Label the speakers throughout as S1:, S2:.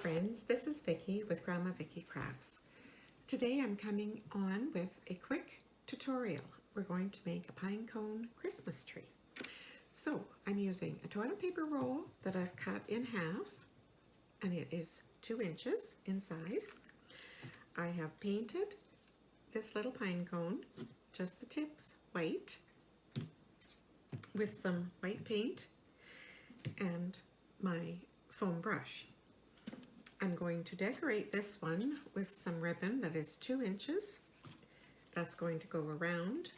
S1: friends, this is Vicki with Grandma Vicki Crafts. Today I'm coming on with a quick tutorial. We're going to make a pinecone Christmas tree. So I'm using a toilet paper roll that I've cut in half, and it is 2 inches in size. I have painted this little pinecone, just the tips, white, with some white paint and my foam brush. I'm going to decorate this one with some ribbon that is 2 inches. That's going to go around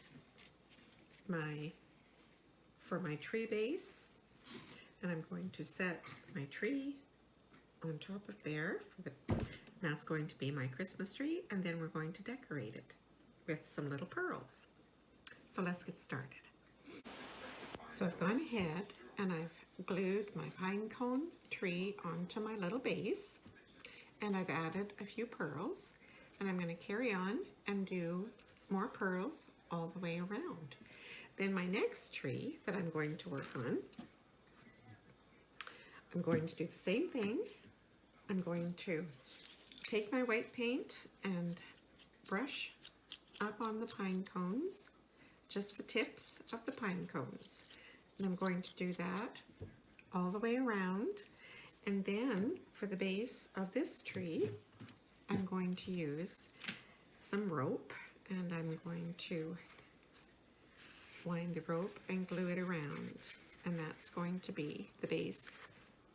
S1: for my tree base. And I'm going to set my tree on top of there. That's going to be my Christmas tree. And then we're going to decorate it with some little pearls. So let's get started. So I've gone ahead and I've glued my pinecone tree onto my little base. And I've added a few pearls, and I'm going to carry on and do more pearls all the way around. Then my next tree that I'm going to work on, I'm going to do the same thing. I'm going to take my white paint and brush up on the pine cones, just the tips of the pine cones. And I'm going to do that all the way around. And then for the base of this tree, I'm going to use some rope, and I'm going to wind the rope and glue it around. And that's going to be the base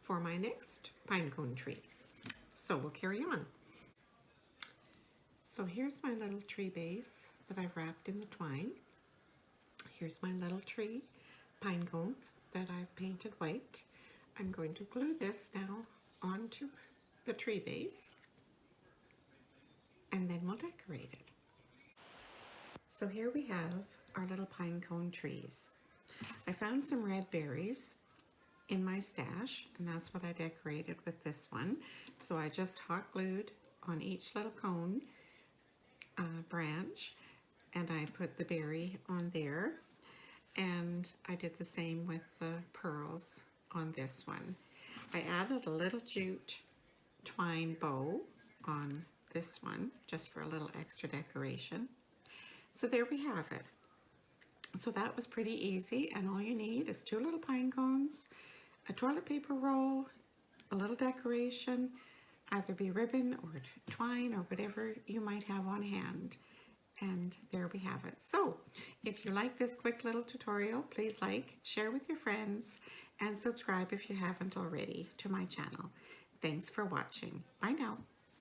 S1: for my next pinecone tree. So we'll carry on. So here's my little tree base that I've wrapped in the twine. Here's my little tree pinecone that I've painted white. I'm going to glue this now onto the tree base, and then we'll decorate it. So here we have our little pinecone trees. I found some red berries in my stash, and that's what I decorated with this one. So I just hot glued on each little cone branch, and I put the berry on there, and I did the same with the pearls on this one. I added a little jute twine bow on this one just for a little extra decoration. So there we have it. So that was pretty easy, and all you need is 2 little pine cones, a toilet paper roll, a little decoration, either be ribbon or twine or whatever you might have on hand. And there we have it. So if you like this quick little tutorial, please like, share with your friends, and subscribe if you haven't already to my channel. Thanks for watching. Bye now.